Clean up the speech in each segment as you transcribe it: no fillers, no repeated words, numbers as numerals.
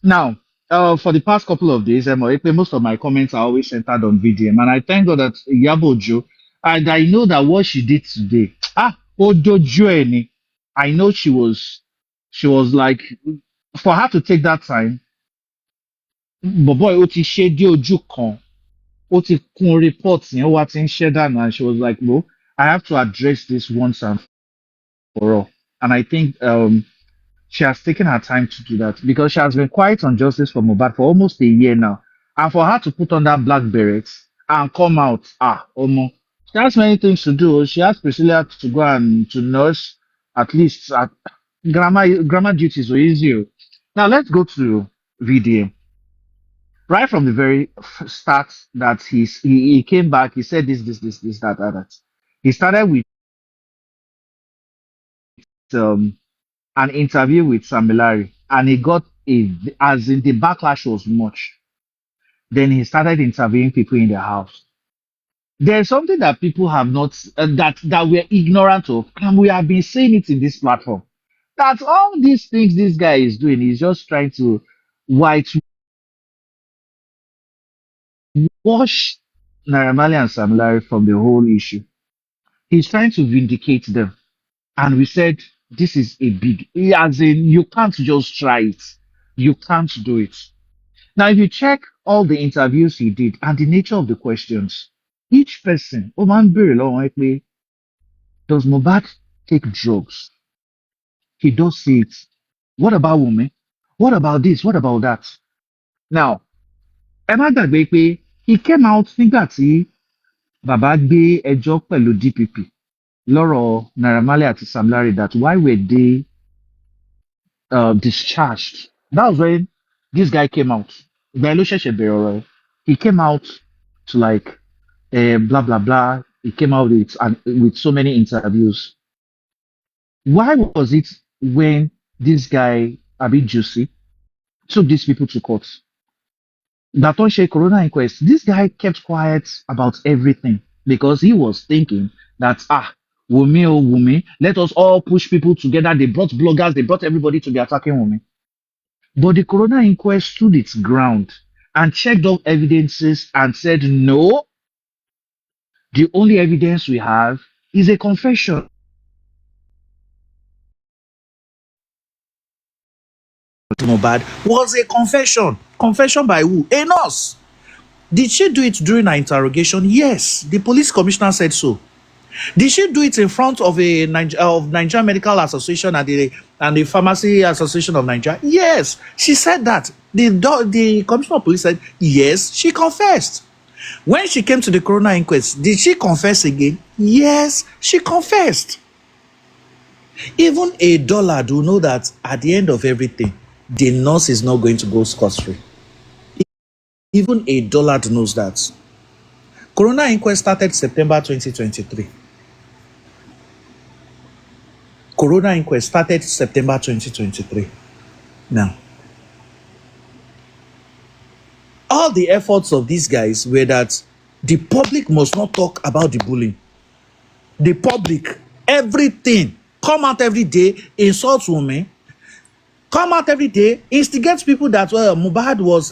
Now, for the past couple of days, most of my comments are always centered on VDM, and I thank God that Yabojo, and I know that what she did today, Ojojo Eni, I know she was like, for her to take that time, but boy, ó ti ṣe dé ojú kan, ó ti kún reports yẹn, ó wá ti ń ṣẹ́ dànù, and she was like, no, I have to address this once and for all. And I think she has taken her time to do that because she has been quiet on justice for Mohbad for almost a year now. And for her to put on that black beret and come out, Omo, she has many things to do. She has Priscilla to go and to nurse at least at grammar duties are easier. Now let's go to VDM. Right from the very start that he came back, he said this, that. He started with um an interview with Samilari, and he got as in the backlash was much. Then he started interviewing people in the house. There's something that people have not that we're ignorant of, and we have been saying it in this platform. That all these things this guy is doing is just trying to whitewash Naramali and Samilari from the whole issue. He's trying to vindicate them, and we said this is a big, as in you can't just try it, you can't do it. Now, if you check all the interviews he did and the nature of the questions, each person, ó máa ń béèrè lọ́wọ́ wọn pé, does Mohbad take drugs? He does say it. What about women? What about this? What about that? Now, ẹ má gbàgbé pé he came out nígbà tí bàbá gbé ẹjọ́ pẹ̀lú DPP lọ́rọ̀ Naira Marley àti Sam Larry that why were they discharged? That was when this guy came out. Ìgbà yẹn ló ṣẹ̀ṣẹ̀ bẹ̀rẹ̀ ọ̀rọ̀ ẹ̀. He came out to like blah blah blah. He came out with so many interviews. Why was it when this guy Abi Juicy took these people to court? That on Shea Corona inquest, this guy kept quiet about everything because he was thinking that Wumi oh Wumi, let us all push people together. They brought bloggers, they brought everybody to be attacking Wumi. But the Corona inquest stood its ground and checked all evidences and said, no, the only evidence we have is a confession. Mohbad was a confession. Confession by who? A nurse. Did she do it during her interrogation? Yes. The police commissioner said so. Did she do it in front of of Nigerian Medical Association and the Pharmacy Association of Nigeria? Yes. She said that. The commissioner of police said, yes, she confessed. When she came to the coroner inquest, did she confess again? Yes, she confessed. Even a dollar do know that at the end of everything, the nurse is not going to go scot-free. Even a dollar knows that. Coroner inquest started September 2023. Coroner inquest started September 2023. Now, all the efforts of these guys were that the public must not talk about the bullying. The public, everything, come out every day, insult women, come out every day, instigate people that Mohbad was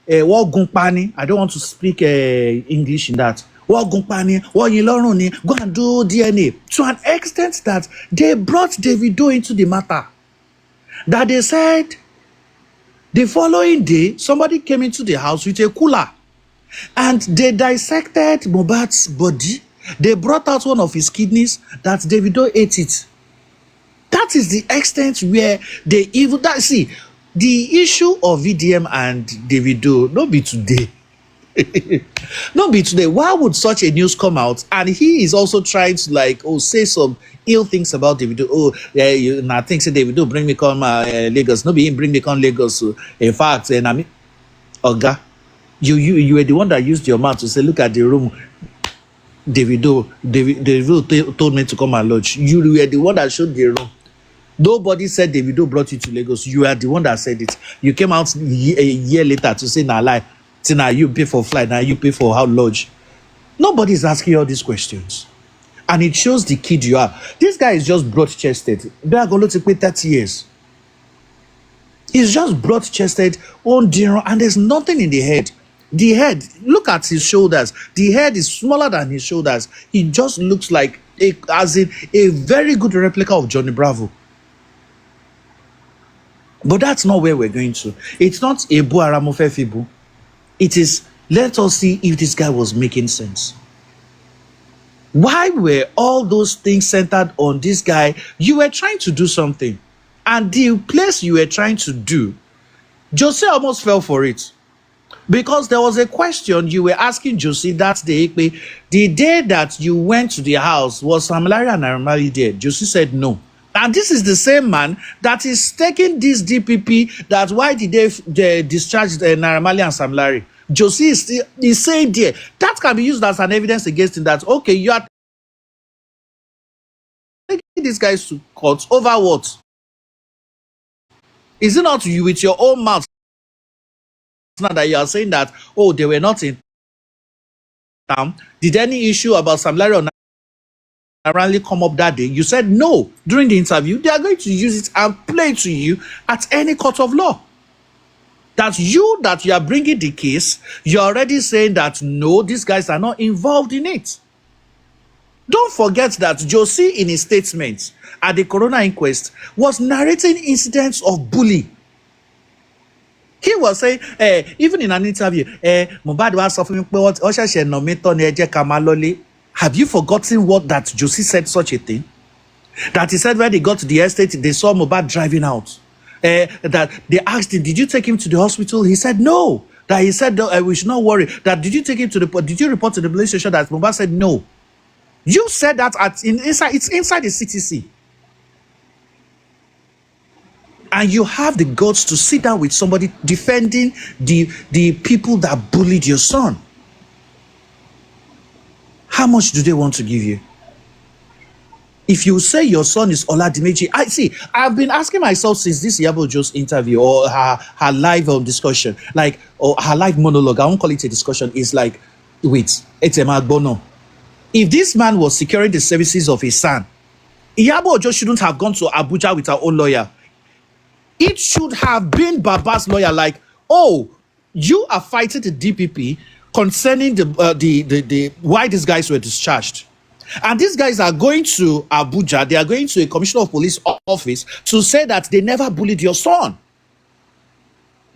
Wogunpani. I don't want to speak English in that. Wogunpani, Woyiloruni, go and do DNA. To an extent that they brought Davido into the matter. That they said the following day, somebody came into the house with a cooler and they dissected Mohbad's body. They brought out one of his kidneys that Davido ate it. That is the extent where they even see the issue of VDM and Davido. Not be today. Not be today. Why would such a news come out? And he is also trying to say some ill things about Davido. Oh, yeah, I think say Davido bring me come Lagos. No, be him bring me come Lagos. So, in fact, and I mean, Oga, you were the one that used your mouth to say, look at the room. Davido told me to come and lodge. You were the one that showed the room. Nobody said Davido brought you to Lagos. You are the one that said it. You came out a year later to say, nah, lie. Say, now you pay for flight, now you pay for how lodge. Nobody is asking all these questions. And it shows the kid you are. This guy is just broad-chested. They are going to pay 30 years. He's just broad-chested, on dinner, and there's nothing in the head. The head, look at his shoulders. The head is smaller than his shoulders. He just looks like as in a very good replica of Johnny Bravo. But that's not where we're going to. It's not a Buaramofefibu. It is, let us see if this guy was making sense. Why were all those things centered on this guy? You were trying to do something. And the place you were trying to do, Jose almost fell for it. Because there was a question you were asking Josie that day. The day that you went to the house, was Sam Larry and Naramali there? Josie said no. And this is the same man that is taking this DPP, that why did they discharge Naramali and Sam Larry? Josie is saying there. That can be used as an evidence against him that, okay, you are taking these guys to court over what? Is it not you with your own mouth now that you are saying that, oh, they were not in town? Did any issue about Sam Larry or Naramali come up that day? You said no during the interview. They are going to use it and play to you at any court of law. That you are bringing the case, you're already saying that no, these guys are not involved in it. Don't forget that Josie, in his statement at the coroner inquest, was narrating incidents of bullying. He was saying, even in an interview, Mohbad was suffering. Have you forgotten what that Josie said such a thing? That he said when they got to the estate, they saw Mohbad driving out. That they asked him, did you take him to the hospital? He said no. That he said, we should not worry. That did you take him to the, did you report to the police station? That Mohbad said no. You said that it's inside the CTC. And you have the guts to sit down with somebody defending the people that bullied your son. How much do they want to give you? If you say your son is Oladimeji, I've been asking myself since this Iyabo Ojo's interview or her live discussion, or her live monologue, I won't call it a discussion, is like, wait, Etema Agbono. If this man was securing the services of his son, Iyabo Ojo shouldn't have gone to Abuja with her own lawyer. It should have been Baba's lawyer, like, oh, you are fighting the DPP concerning the why these guys were discharged. And these guys are going to Abuja, they are going to a commissioner of police office to say that they never bullied your son.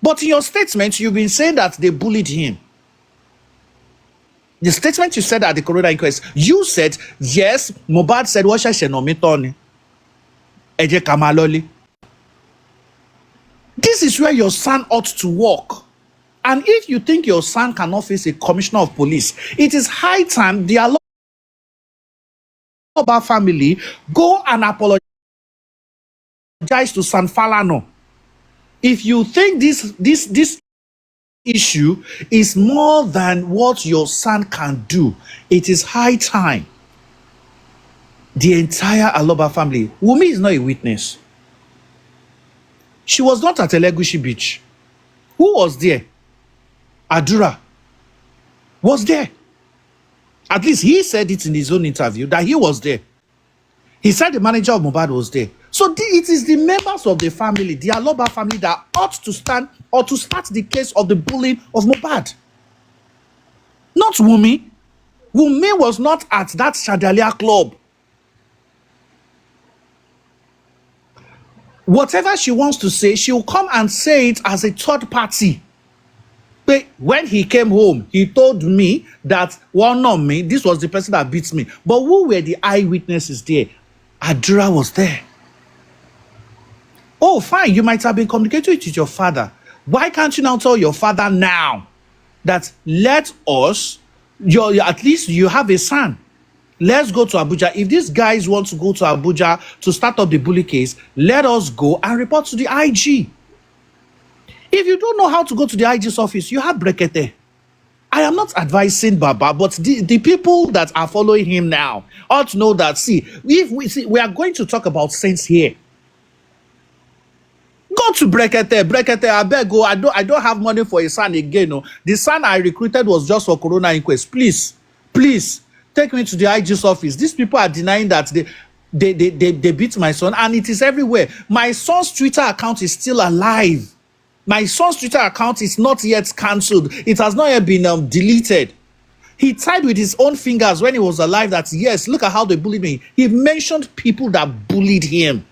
But in your statement, you've been saying that they bullied him. The statement you said at the coroner inquest, you said, yes, Mohbad said, Washa Shenomitoni, Eje Kamaloli. This is where your son ought to walk. And if you think your son cannot face a commissioner of police, it is high time the Aloba family go and apologize to San Falano. If you think this issue is more than what your son can do, it is high time the entire Aloba family. Wumi is not a witness. She was not at Elegushi Beach. Who was there? Adura was there. At least he said it in his own interview that he was there. He said the manager of Mohbad was there. So it is the members of the family, the Aloba family, that ought to stand or to start the case of the bullying of Mohbad. Not Wumi. Wumi was not at that Shadalia club. Whatever she wants to say, she'll come and say it as a third party. But when he came home, he told me that, well, not me, this was the person that beats me. But who were the eyewitnesses there? Adura was there. Oh, fine, you might have been communicating with your father. Why can't you now tell your father now that let us, at least you have a son. Let's go to Abuja. If these guys want to go to Abuja to start up the bully case, let us go and report to the IG. If you don't know how to go to the IG's office, you have Brekete. I am not advising Baba, but the people that are following him now ought to know that, we are going to talk about sense here. Go to Brekete, I beg go. I don't have money for a son again. No. The son I recruited was just for Corona inquest. Please, take me to the IG's office. These people are denying that they beat my son, and it is everywhere. My son's Twitter account is still alive. My son's Twitter account is not yet cancelled. It has not yet been deleted. He tied with his own fingers when he was alive that, yes, look at how they bullied me. He mentioned people that bullied him.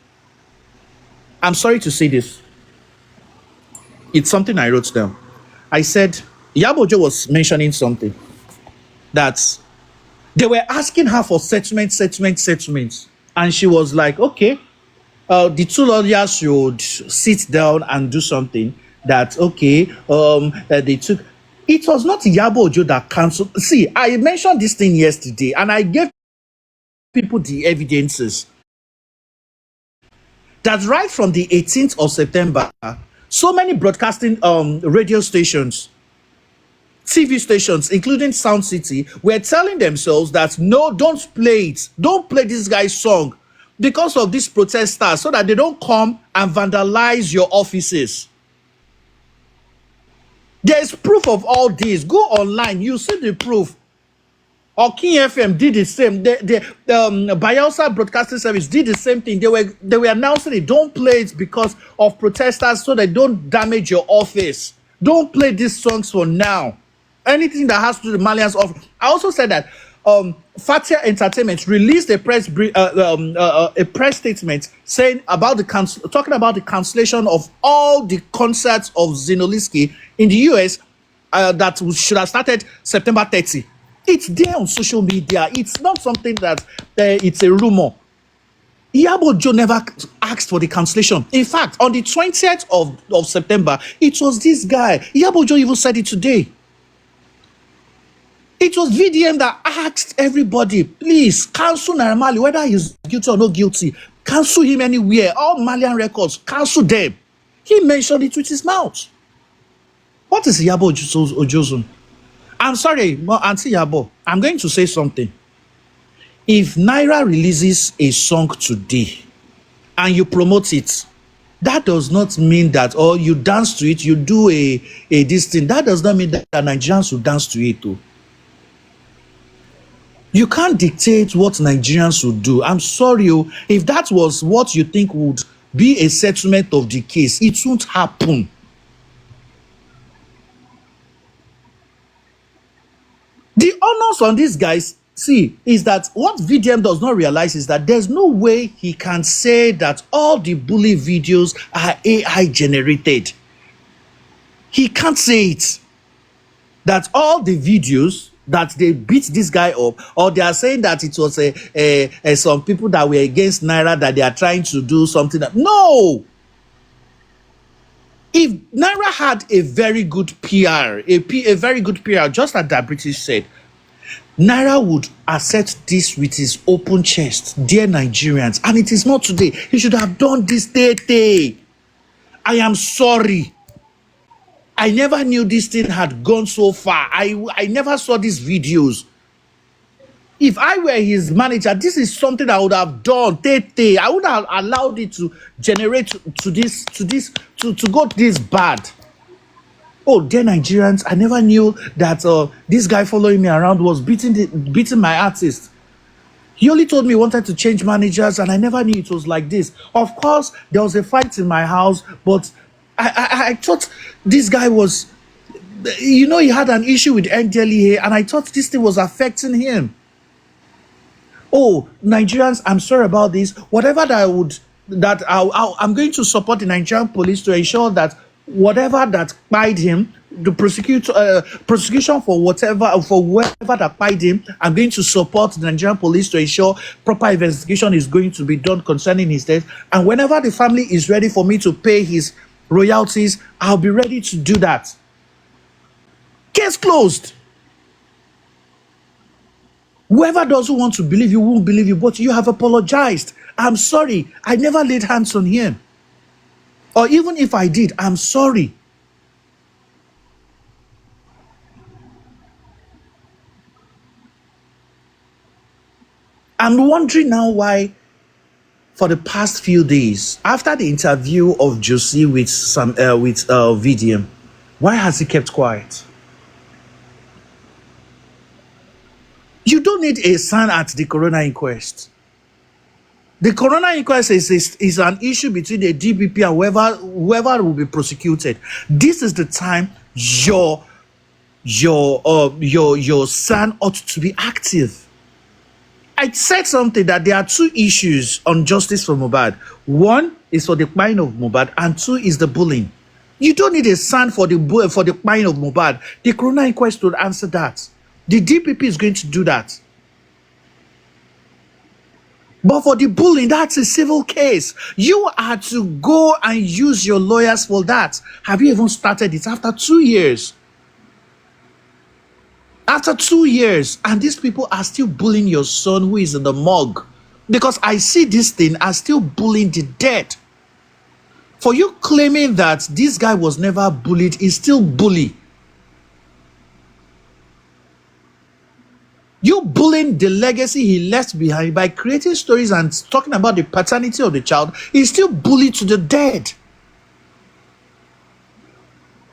I'm sorry to say this. It's something I wrote down. I said, Yabojo was mentioning something that they were asking her for settlement. And she was like, okay, the two lawyers should sit down and do something that, okay, they took. It was not Yabojo that cancelled. See, I mentioned this thing yesterday and I gave people the evidences that right from the 18th of September, so many broadcasting radio stations, TV stations, including Sound City, were telling themselves that no, don't play it. Don't play this guy's song because of these protesters so that they don't come and vandalize your offices. There's proof of all this. Go online, you see the proof. King FM did the same. The Bayelsa Broadcasting Service did the same thing. They were announcing it. Don't play it because of protesters so they don't damage your office. Don't play these songs for now. Anything that has to do with Malians office. I also said that Fatia Entertainment released a press statement saying about talking about the cancellation of all the concerts of Zinoliski in the US that should have started September 30. It's there on social media. It's not something that it's a rumor. Yabojo never asked for the cancellation. In fact, on the 20th of September, it was this guy. Yabojo even said it today. It was VDM that asked everybody, please cancel Naira Marley, whether he's guilty or not guilty. Cancel him anywhere. All Malian records, cancel them. He mentioned it with his mouth. What is Yabojo Ojozun? I'm sorry, Auntie Yabo, I'm going to say something. If Naira releases a song today and you promote it, that does not mean that, or you dance to it, you do a this thing. That does not mean that Nigerians will dance to it too. You can't dictate what Nigerians will do. I'm sorry, if that was what you think would be a settlement of the case, it won't happen. The onus on these guys, see, is that what VDM does not realize is that there's no way he can say that all the bully videos are AI generated. He can't say it. That all the videos that they beat this guy up, or they are saying that it was some people that were against Naira that they are trying to do something. No! If Naira had a very good PR, a very good PR, just like that British said, Naira would accept this with his open chest, dear Nigerians, and it is not today. He should have done this day. I am sorry. I never knew this thing had gone so far. I never saw these videos. If I were his manager, this is something I would have done. I would have allowed it to generate to go this bad. Oh, dear Nigerians, I never knew that this guy following me around was beating my artist. He only told me he wanted to change managers, and I never knew it was like this. Of course, there was a fight in my house, but I thought this guy was, he had an issue with NDLEA, and I thought this thing was affecting him. Oh, Nigerians, I'm sorry about this. Whatever that I'm going to support the Nigerian police to ensure that whatever that pied him, the prosecution for whoever that pied him, I'm going to support the Nigerian police to ensure proper investigation is going to be done concerning his death. And whenever the family is ready for me to pay his royalties, I'll be ready to do that. Case closed. Whoever doesn't want to believe you won't believe you, but you have apologized. I'm sorry. I never laid hands on him. Or even if I did, I'm sorry. I'm wondering now why, for the past few days, after the interview of Josie with VDM, why has he kept quiet? You don't need a son at the coroner inquest. The coroner inquest is an issue between the DPP and whoever will be prosecuted. This is the time your son ought to be active. I said something that there are two issues on justice for Mohbad. One is for the crime of Mohbad, and two is the bullying. You don't need a son for the crime of Mohbad. The coroner inquest will answer that. The DPP is going to do that. But for the bullying, that's a civil case. You are to go and use your lawyers for that. Have you even started it after 2 years? After 2 years, and these people are still bullying your son who is in the morgue. Because I see this thing as still bullying the dead. For you claiming that this guy was never bullied, is still bully. You bullying the legacy he left behind by creating stories and talking about the paternity of the child, is still bully to the dead.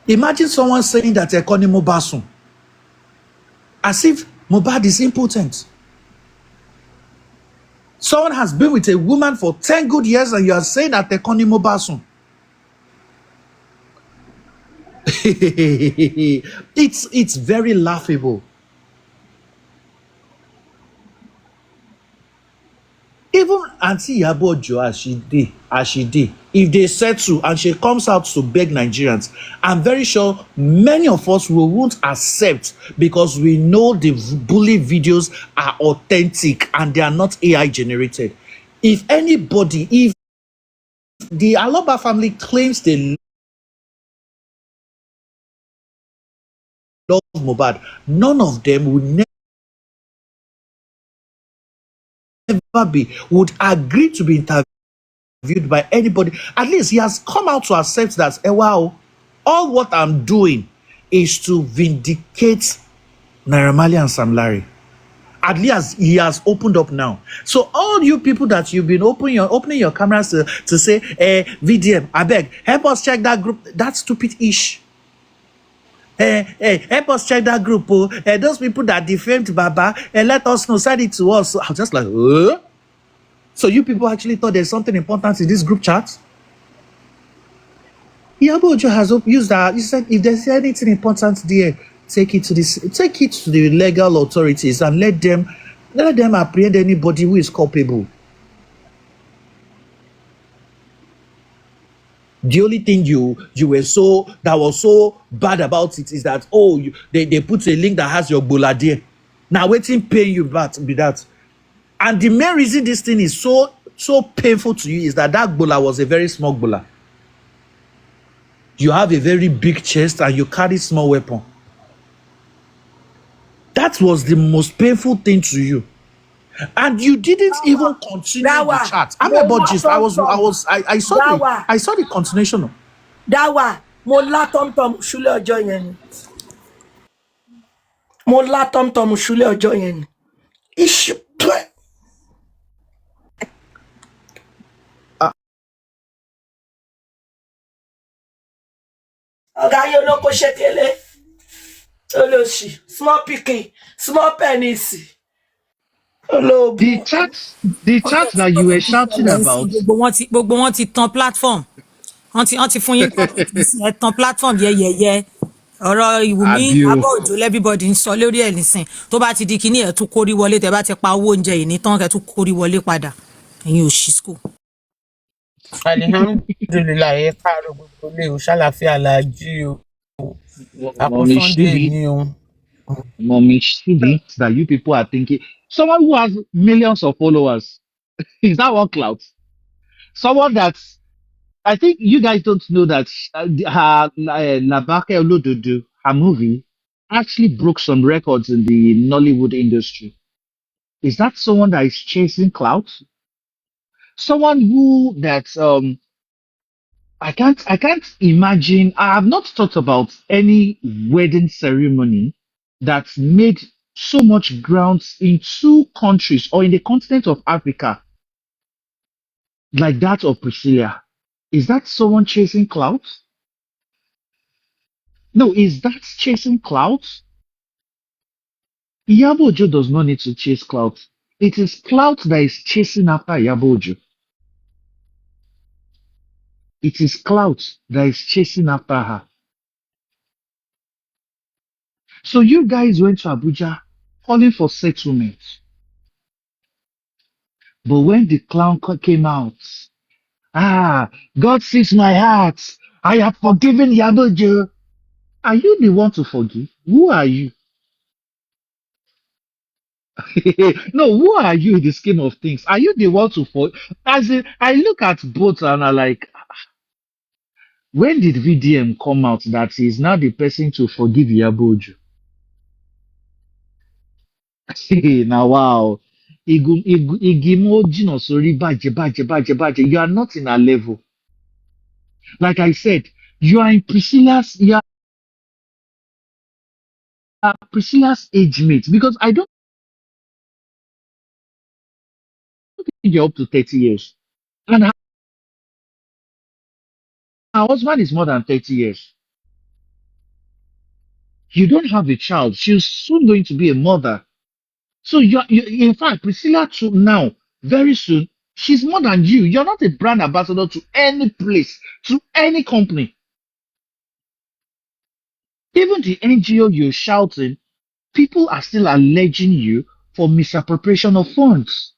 Imagine someone saying that Ekonimo Basun, as if Mohbad is impotent. Someone has been with a woman for 10 good years and you are saying that Ekonimo Basun. It's very laughable. Even Auntie Yabojo, as she did, if they settle and she comes out to beg Nigerians, I'm very sure many of us won't accept, because we know the bully videos are authentic and they are not AI generated. If the Aloba family claims they love Mohbad, none of them would would agree to be interviewed by anybody. At least he has come out to accept that, wow, all what I'm doing is to vindicate Naira Marley and Sam Larry. At least he has opened up now. So all you people that you've been opening your cameras to say, VDM, I beg, help us check that group. That's stupid-ish. Help us check that group. Those people that defamed Baba, let us know, send it to us. So I was just like, So you people actually thought there's something important in this group chat? Yabojo has used that. He said, if there's anything important there, take it to the legal authorities and let them apprehend anybody who is culpable. The only thing that was so bad about it is that they put a link that has your bola there. Now waiting paying you be that. And the main reason this thing is so painful to you is that bola was a very small bola. You have a very big chest and you carry small weapon. That was the most painful thing to you. And you didn't even continue the chat. I'm about gist. I saw the continuation. Dawah, mo lá tọ́mtọ́m ṣúlẹ̀ ọjọ́ yẹn ni. Mo lá tọ́mtọ́m ṣúlẹ̀ ọjọ́ yẹn ni. Iṣu pẹ́. Ọ̀gá yóò ló kó ṣékélé. Olóṣì, small pikin, small penis. The chat that you were shouting about. Gbogbo wọn ti tan platform. Wọ́n ti fún yín ẹ tan platform yẹ́yẹ́yẹ́. Ọ̀rọ̀ Ìwùmí Abọ́òjò everybody ń sọ lórí ẹ̀ nísìn. Tó bá ti di kíní ẹ̀ tún kórí wọlé, tẹ́ bá ti pa owó oúnjẹ yìí ní tán kẹ́ tún kórí wọlé padà. Ẹ̀yin ò ṣí school. Alihamdulilayi, ẹ káàárọ̀ gbogbo ilé o, ṣàlàáfíà la jí o. Happy Sunday ni o. Mommy Shibi, that you people are thinking. Someone who has millions of followers. Is that one clout? Someone that's, I think you guys don't know that her Labake Olododo, her movie, actually broke some records in the Nollywood industry. Is that someone that is chasing clout? Someone who I can't imagine. I have not thought about any wedding ceremony that's made so much grounds in 2 countries or in the continent of Africa like that of Priscilla. Is that someone chasing clout? No, is that chasing clout? Iyabo Ojo does not need to chase clout. It is clout that is chasing after Iyabo Ojo. It is clout that is chasing after her. So you guys went to Abuja calling for settlement. But when the came out, God sees my heart. I have forgiven Iyabo Ojo. Are you the one to forgive? Who are you? No, who are you in the scheme of things? Are you the one to forgive? As in, I look at both and I like, when did VDM come out that he is now the person to forgive Iyabo Ojo? Now, wow. Igimo jìnnà sórí bàjẹ́ bàjẹ́ bàjẹ́ bàjẹ́. You are not in a level. Like I said, you are Priscilla's age mate because I don't think you're up to 30 years. And her husband is more than 30 years. You don't have a child. She's soon going to be a mother. So in fact, Priscilla too now, very soon, she's more than you. You're not a brand ambassador to any place, to any company. Even the NGO you're shouting, people are still alleging you for misappropriation of funds.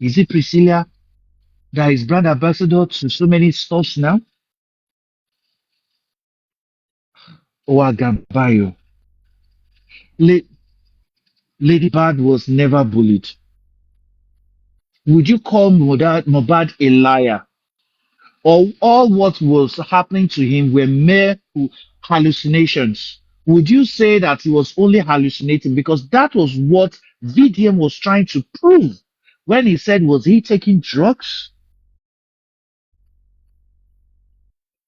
Is it Priscilla that is brand ambassador to so many stores now? Wagabayo. La- Lady Bad was never bullied. Would you call Mobad a liar? Or all what was happening to him were mere hallucinations? Would you say that he was only hallucinating? Because that was what VDM was trying to prove when he said, was he taking drugs?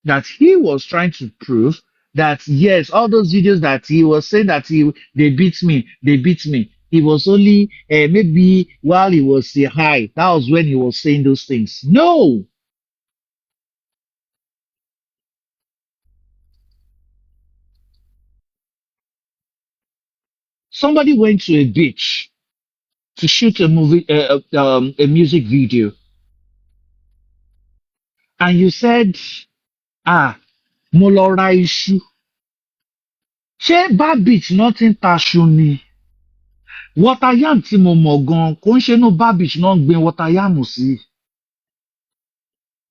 That he was trying to prove that yes, all those videos that he was saying that they beat me, they beat me. He was only maybe while he was high. That was when he was saying those things. No, somebody went to a beach to shoot a music video, and you said, mo lọ ra iṣu. Ṣé bad beach nothing taṣu ni? Water yam tí mo mọ̀ gan kò ń ṣe inú bad beach náà ń gbin water yam sí.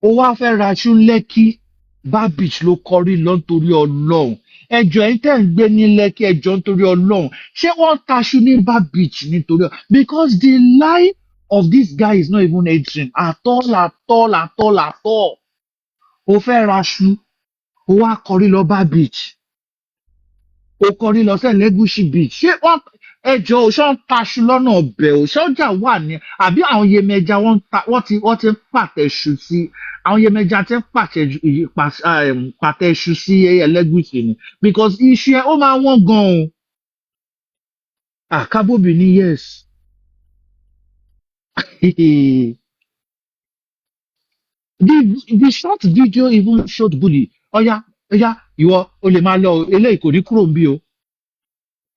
Ó wá fẹ́ ra iṣu lẹ́kí bad beach ló kọrí lọ nítorí ọlọ́run. Ẹjọ́ ẹ̀yin tẹ́ ń gbé ní lẹ́kí ẹjọ́ nítorí ọlọ́run. Ṣé wọ́n taṣu ní bad beach nítorí ọlọ́run? Because the lie of this guy is not even entering at all at all at all at all. Ó fẹ́ ra iṣu, ó wá kọrí lọ bad beach. Ó kọrí lọ sí Ẹlẹ́gùṣì beach. Ṣé wọ́n ẹjọ́ ò ṣọ́ ń taṣu lọ́nà ọbẹ̀ ò ṣọ́jà wà ní àbí àwọn Yemẹja wọ́n ti ń pàtẹ́ṣu sí àwọn Yemẹja ti ń pàtẹ́ṣu sí Ẹlẹ́gùṣì ni because iṣu ẹ ó máa wọ́n gan-an. Kábòbì ní yes. The short video even showed bully. Ọ̀yá ìwọ o lè máa lọ o, eléyìí kò ní kúrò ń bí o.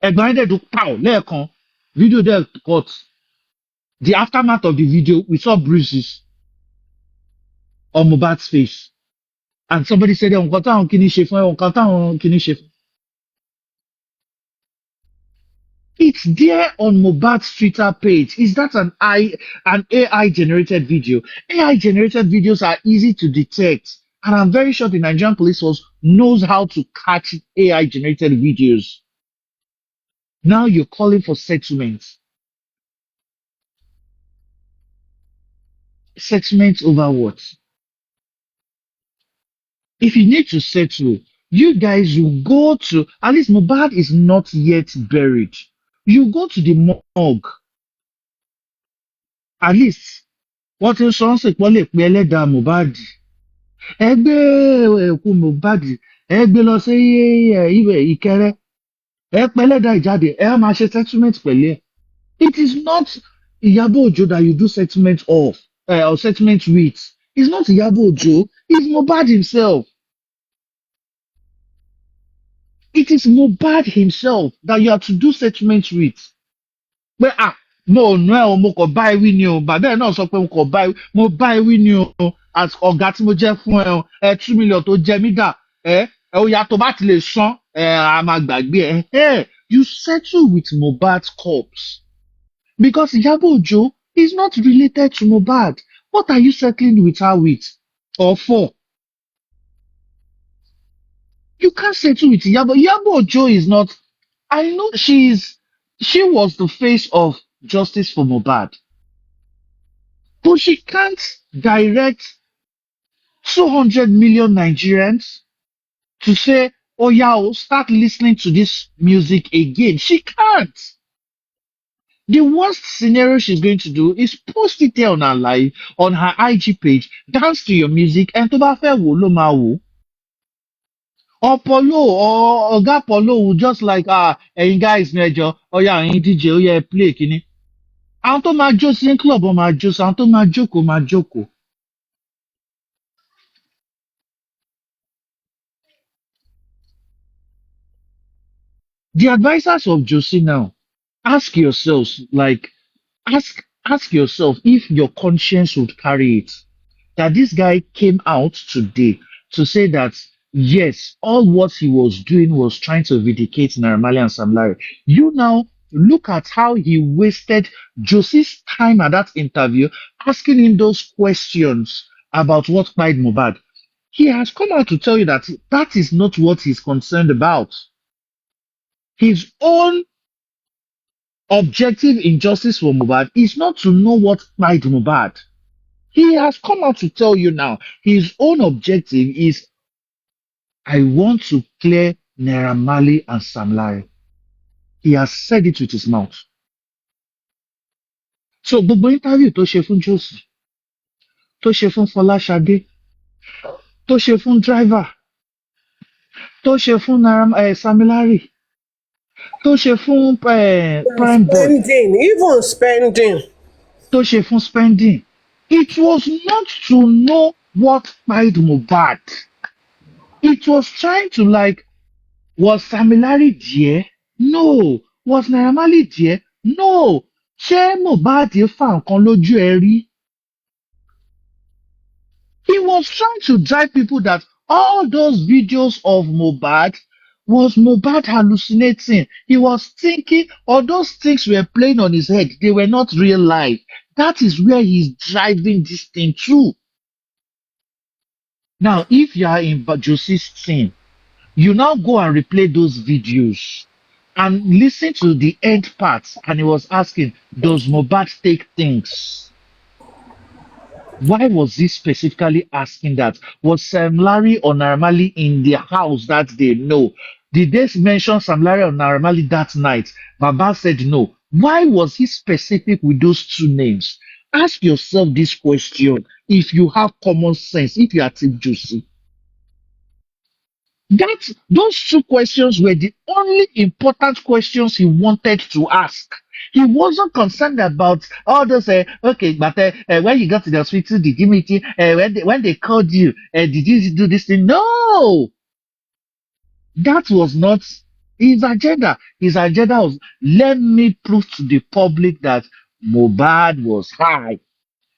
Ẹ̀gbọ́n ẹ̀dẹ̀ tó pa ọ́ lẹ́ẹ̀kan video there cut. The aftermath of the video we saw bruises on Mohbad's face and somebody said nǹkan táwọn kìíní ṣe fún ẹ nǹkan táwọn kìíní ṣe fún. It's there on Mohbad's Twitter page. Is that an AI generated video? AI generated videos are easy to detect, and I'm very sure the Nigerian police force knows how to catch AI generated videos. Now you're calling for settlements. Settlements over what? If you need to settle, you guys will go to, at least Mohbad is not yet buried. You go to the morgue. At least, what is something wọ́n lè pe ẹlẹ́dàá Mohbad. Ẹ gbé òkú Mohbad, ẹ gbé lọ sí ibẹ̀ Ìkẹrẹ. Ẹ pe ẹlẹ́dàá ìjáde, ẹ á máa ṣe settlement pẹ̀lú ẹ̀. It is not Iyabo Ojo that you do settlement of, or settlement with. It's not Iyabo Ojo, it's Mohbad himself. It is Mohbad himself that you have to do settlement with. Pé mo ò ná ẹ o, mo kàn bá ẹ wí ni o, bàbá ẹ náà sọ pé mo bá ẹ wí ni o, as ọ̀gá tí mo jẹ́ fún ẹ o, 2 million tó jẹ mí dà, ó yá tó bá ti lè san, a máa gbàgbé ẹ. You settle with Mohbad's corpse because Iyabo Ojo is not related to Mohbad. What are you settling with her with or for? You can't settle with Iyabo. Iyabo Ojo is not. I know she was the face of justice for Mohbad, but she can't direct 200 million Nigerians to say, "Oh yeah, start listening to this music again." She can't. The worst scenario she's going to do is post it there on her live, on her IG page, dance to your music, and tó bá fẹ́ wò ló máa wò. Or Polo or Oga Polo will just like, ẹ̀yin guys mẹ́jọ, ọ̀ya ẹ̀yin DJ, ó yẹ play kíní. Àwọn tó máa jó sí club wọn máa jó sí, àwọn tó máa jókòó máa jókòó. The advisors of Josie now, ask yourselves, like, ask yourself if your conscience would carry it. That this guy came out today to say that yes, all what he was doing was trying to vindicate Naira Marley and Sam Larry. You now look at how he wasted Josie's time at that interview, asking him those questions about what cried Mohbad. He has come out to tell you that that is not what he's concerned about. His own objective in justice for Mohbad is not to know what cried Mohbad. He has come out to tell you now, his own objective is, I want to clear Naira Marley and Sam Larry. He has said it with his mouth. So, gbogbo interview tó ṣe fún Josie, tó ṣe fún Fọláṣadé, tó ṣe fún driver, tó ṣe fún Sam Larry, tó ṣe fún Prime Boy, Spending, even spending. tó ṣe fún spending. It was not to know what cried Mohbad. It was trying to like, was Sam Larry there? No. Was Naira Marley there? No. Ṣé Mohbad fa nǹkan lójú ẹ rí? He was trying to drive people that all those videos of Mohbad was Mohbad hallucinating. He was thinking all those things were playing on his head. They were not real life. That is where he's driving this thing through. Now, if you are in Josie's team, you now go and replay those videos and listen to the end parts. And he was asking, does Mohbad take things? Why was he specifically asking that? Was Sam Larry or Naira Marley in the house that day? No. Did they mention Sam Larry or Naira Marley that night? Baba said no. Why was he specific with those two names? Ask yourself this question if you have common sense, if you are Team Josie. Those two questions were the only important questions he wanted to ask. He wasn't concerned about all those, okay, but when you got to the hospital, did you meet him? When they called you, did you do this thing? No! That was not his agenda. His agenda was, let me prove to the public that Mohbad was high.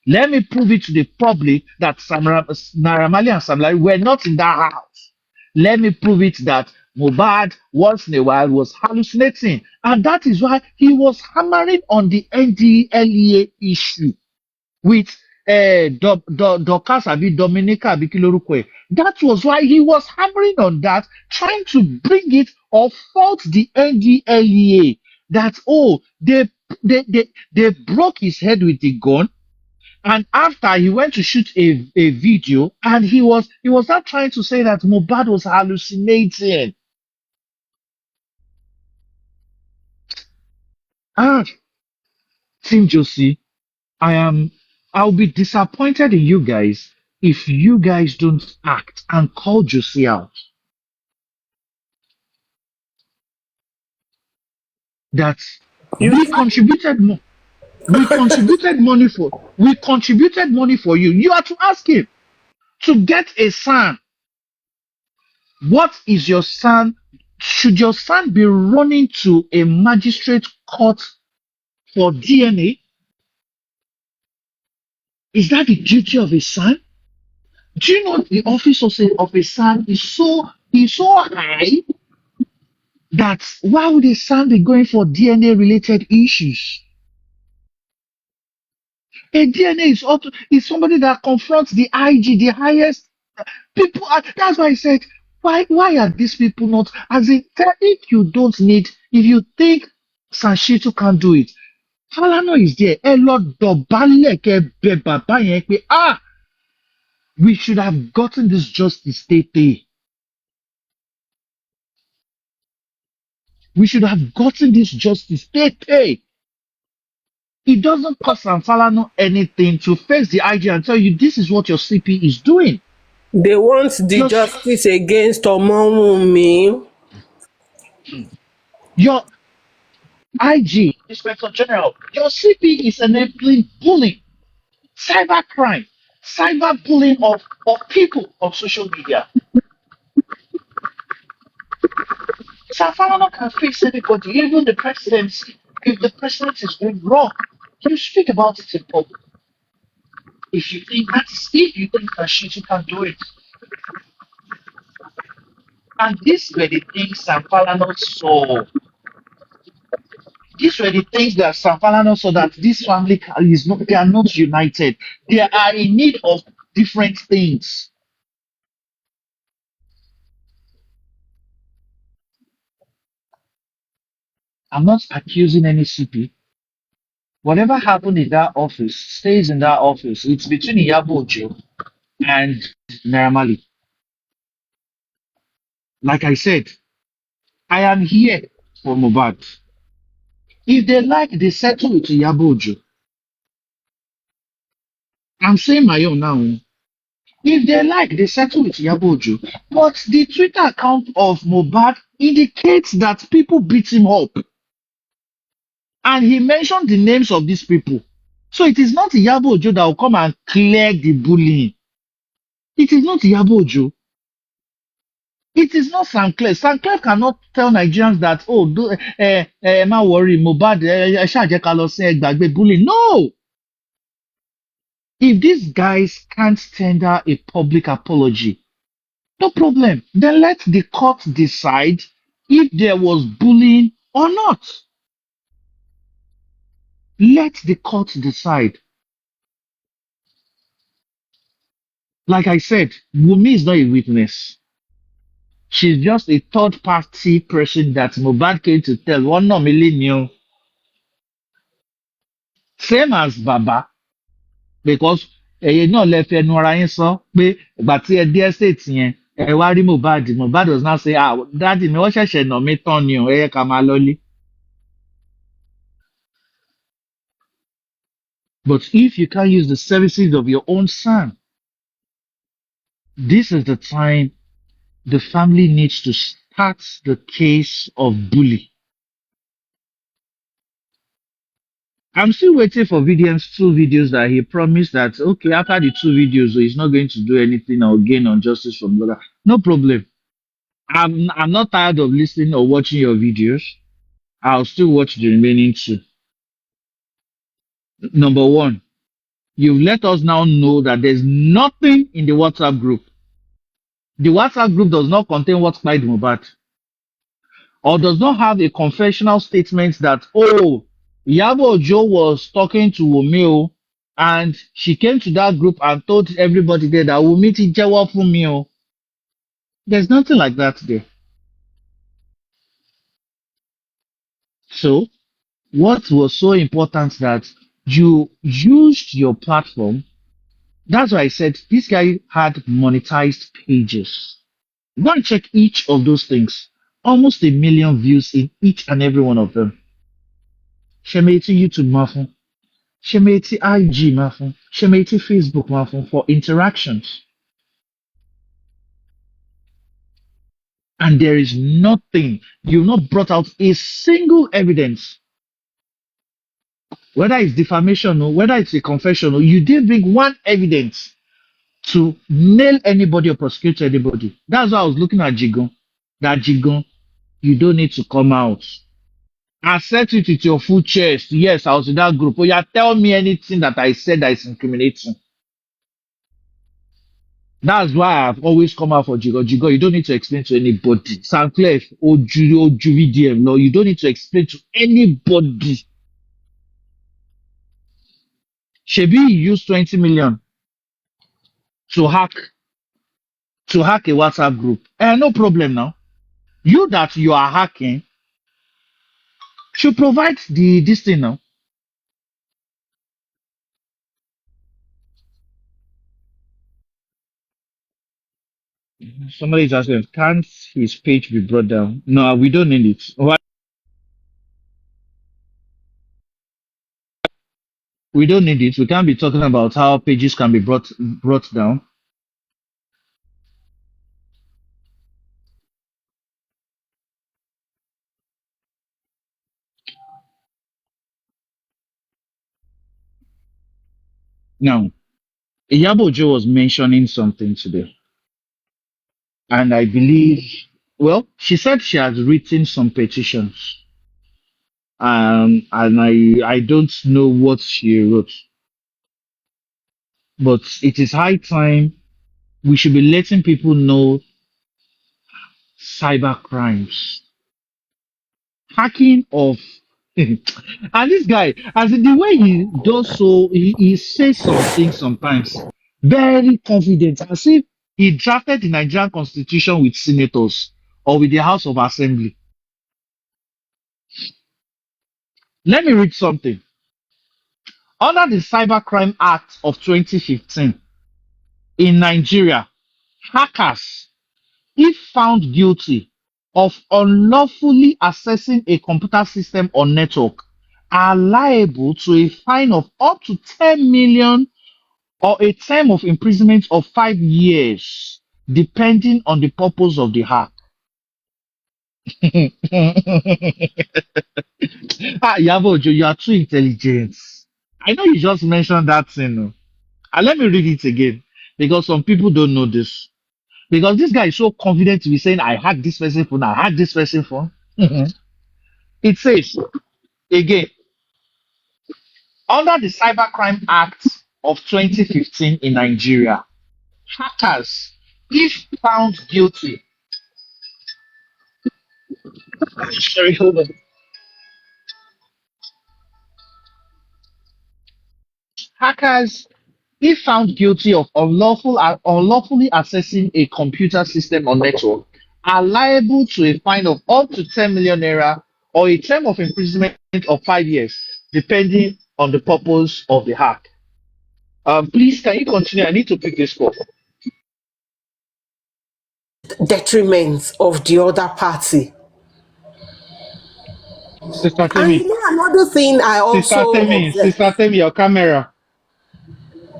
Let me prove it to the public that Naira Marley and Sam Larry were not in that house. Let me prove it that Mohbad once in a while was hallucinating. And that is why he was hammering on the NDLEA issue with Dorcas Abi Dominica Abi Kilorukwe. That was why he was hammering on that, trying to bring it or fault the NDLEA that, oh, they broke his head with a gun. And after he went to shoot a video, and he was not trying to say that Mohbad was hallucinating. Team Josie, I'll be disappointed in you guys if you guys don't act and call Josie out. That we contributed more. We contributed money for you. You are to ask him to get a son. What is your son Should your son be running to a magistrate court for DNA? Is that the duty of a son? Do you know the office of a son is so high that why would a son be going for DNA related issues? A DNA is somebody that confronts the IG, the highest people. That's why I said, why are these people not as in if you don't need, if you think Sashitu can't do it, Falana is there. Ẹ lọ dọ̀bálẹ̀ kẹ́ bẹ bàbá yẹn pé we should have gotten this justice tètè. We should have gotten this justice tètè. It doesn't cost Falana anything to face the IG and tell you this is what your CP is doing. They want the justice against Omowunmi. Your IG, Inspector General, your CP is enabling bullying, cybercrime, cyberbullying of people on social media. Falana can face anybody, even the presidency. If the president is doing wrong, you speak about it in public. If you think that you can do it. And these were the things Falana saw. These were the things that Falana saw, that this family is not, they are not united. They are in need of different things. I'm not accusing any CP. Whatever happened in that office stays in that office. It's between Iyabo Ojo and Naira Marley. Like I said, I am here for Mohbad. If they like, they settle with Iyabo Ojo. I'm saying my own now. If they like, they settle with Iyabo Ojo. But the Twitter account of Mohbad indicates that people beat him up. And he mentioned the names of these people. So it is not Iyabo Ojo that will come and clear the bullying. It is not Iyabo Ojo. It is not Sanclair. Sanclair cannot tell Nigerians that, ma worry, Mohbad, ṣáà jẹ́ ká lọ sí ẹgbàgbé bullying. No! If these guys can't tender a public apology, no problem. Then let the court decide if there was bullying or not. Let the court decide. Like I said, Wunmi is not a witness. She's just a third party person that Mohbad came to tell. One no millennial. Same as Baba. Because ẹ̀yin náà lẹ fẹnu ara yín sọ pé ìgbà tí ẹ dé estate yẹn ẹ wá rí Mohbad does not say dáàdì mi wọ́n ṣẹ̀ṣẹ̀ nà mí tán ni o ẹ yẹ ká máa lọlé. But if you can't use the services of your own son, this is the time the family needs to start the case of bully. I'm still waiting for VDM's 2 videos that he promised that, okay, after the 2 videos, he's not going to do anything or gain on justice from brother. No problem. I'm not tired of listening or watching your videos. I'll still watch the remaining 2. Number 1, you've let us now know that there's nothing in the WhatsApp group. The WhatsApp group does not contain what's by Mohbad, or does not have a confessional statement that, Iyabo Ojo was talking to Wunmi and she came to that group and told everybody there that Wunmi ti jẹ́wọ́ fún mi o. There's nothing like that there. So, what was so important that you used your platform? That's why I said this guy had monetized pages. Go and check each of those things. Almost 1 million views in each and every one of them. Shemeti YouTube mafun. Shemeti IG mafun. Shemeti Facebook mafun for interactions. And there is nothing. You've not brought out a single evidence. Whether it's defamation or whether it's a confession, or you didn't bring one evidence to nail anybody or prosecute anybody. That's why I was looking at Jigon. That Jigon, You don't need to come out. Accept it with your full chest. Yes, I was in that group. Oh yeah, tell me anything that I said that is incriminating. That's why I've always come out for Jigo. Jigo, you don't need to explain to anybody. Sanclef, Oju VDM, no, you don't need to explain to anybody. Shebi used 20 million to hack a WhatsApp group. No problem now. You that you are hacking should provide this thing now. Somebody is asking, can't his page be brought down? No, we don't need it. Why? We don't need it. We can't be talking about how pages can be brought down. Now, Iyabojo was mentioning something today, and I believe, well, she said she has written some petitions, and I don't know what she wrote, but it is high time we should be letting people know cyber crimes, hacking of, and this guy, as in the way he does so, he says some things sometimes very confident, as if he drafted the Nigerian constitution with senators or with the House of Assembly. Let me read something. Under the Cybercrime Act of 2015 in Nigeria, hackers, if found guilty of unlawfully accessing a computer system or network, are liable to a fine of up to 10 million or a term of imprisonment of 5 years, depending on the purpose of the hack. Yabojo, you are too intelligent. I know you just mentioned that thing. No? And let me read it again because some people don't know this. Because this guy is so confident to be saying, I hacked this person phone, I hacked this person phone. It says, again, under the Cybercrime Act of 2015 in Nigeria, hackers, if found guilty, sorry, hold on. Hackers, if found guilty of unlawfully accessing a computer system or network, are liable to a fine of up to 10 million naira or a term of imprisonment of 5 years, depending on the purpose of the hack. Please, can you continue? I need to pick this call. Detriment of the other party. Sister And Temi, another thing I also observe. Sister Temi, your camera.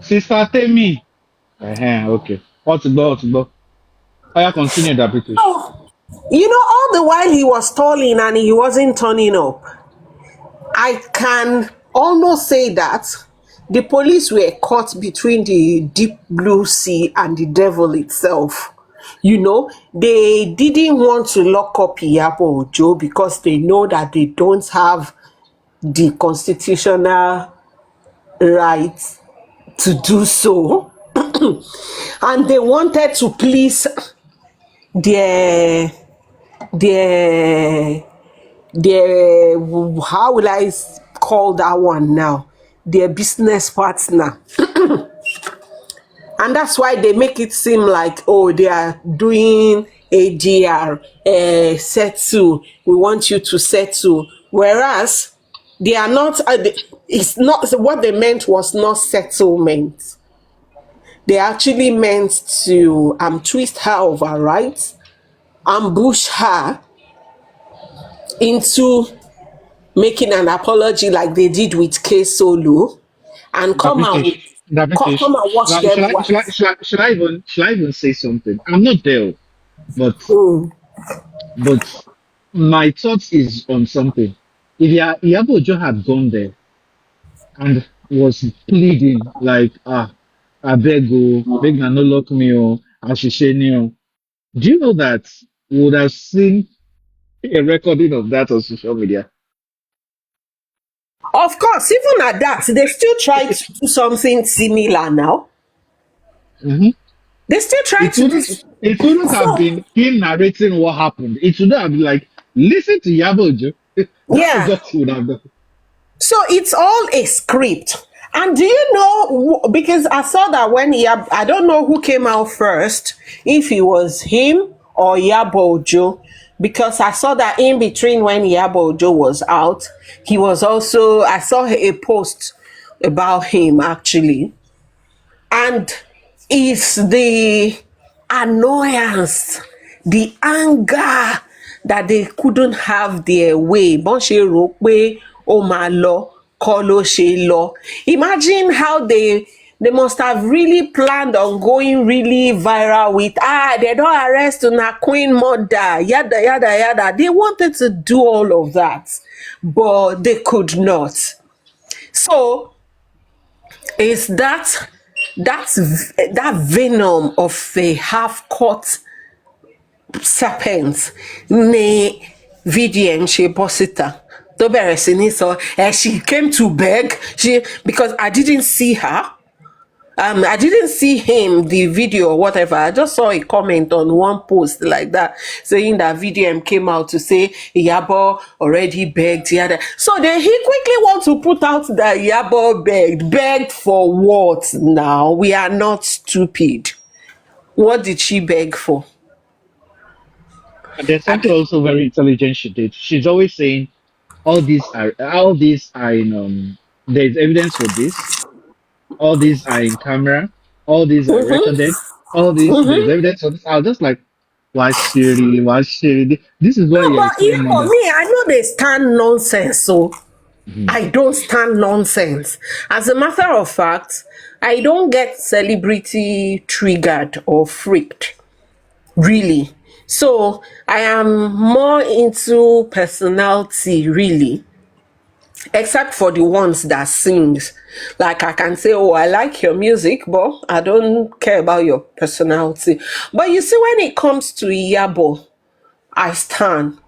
Sister Temi. Okay. What's the I continue that British. Oh, all the while he was stalling and he wasn't turning up, I can almost say that the police were caught between the deep blue sea and the devil itself. They didn't want to lock up Iyabo Ojo because they know that they don't have the constitutional right to do so. And they wanted to please their their their how will I call that one now? Their business partner. And that's why they make it seem like, oh, they are doing ADR, settle. We want you to settle. Whereas they are not, it's not, what they meant was not settlement. They actually meant to twist her over, right? Ambush her into making an apology like they did with K Solo and That British. That come British. and watch them wife. Should I even say something? I'm not there, but Mm. but my thoughts is on something. If Iyabo Ojo had gone there and was pleading like, I beg you, beg na no lock me, I should say no. Do you know that we would have seen A recording of that on social media. Of course, even at that, they still try to do something similar now. Mhm. They still try It to do. wouldn't it wouldn't have So, been him narrating what happened. It should have been like, listen to Yabojo. That was yeah. what she would have done. So it's all a script. And do you know, because I saw that when I don't know who came out first, if it was him or Yabojo, because I saw that in between when Yabojo was out, he was also, I saw a post about him actually. And it's the annoyance, the anger that they couldn't have their way. Bọ́n ṣe rò pé ó máa lọ, kọ́ ló ṣe lọ. Imagine how they must have really planned on going really viral with they don't arrest una queen mother, yada yada yada. They wanted to do all of that, but they could not. So is that venom of a half-cut serpent ní VDM ṣe bọ́ síta tó bẹ̀rẹ̀ sí ní sọ she came to beg because I didn't see her. I didn't see him, the video or whatever. I just saw a comment on one post like that saying that VDM came out to say Iyabo already begged the other. So then he quickly wants to put out that Iyabo begged. Begged for what now? We are not stupid. What did she beg for? And there's something also very intelligent she did. She's always saying all these are in there's evidence for this, all these are in camera, all these are recorded, all these there's evidence for this. I was just like, why Siri, why Siri? This is No, what you're but you explaining know that. me, I know they stand nonsense, so Mhm. I don't stand nonsense. As a matter of fact, I don't get celebrity triggered or freaked, really. So I am more into personality, really, except for the ones that sings. Like I can say, oh, I like your music, but I don't care about your personality. But you see, when it comes to Iyabo, I stand.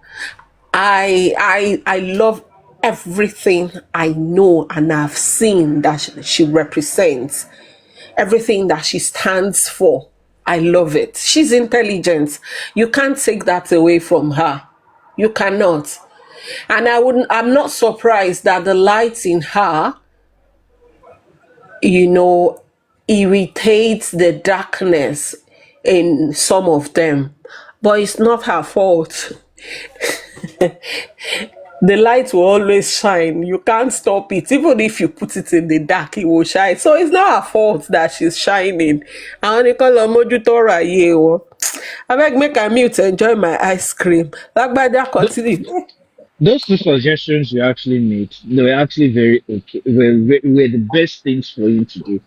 I love everything I know and I've seen that she represents, everything that she stands for. I love it. She's intelligent. You can't take that away from her. You cannot. And I'm not surprised that the light in her, you know, irritates the darkness in some of them. But it's not her fault. The light will always shine. You can't stop it. Even if you put it in the dark, it will shine. So it's not her fault that she's shining. Àwọn nìkan lọ mójútó ọ̀rọ̀ ayé wọn. Abeg make I mute enjoy my ice cream. Lágbájá Th- continue. those two suggestions you actually made, they were actually very okay. Were the best things for you to do.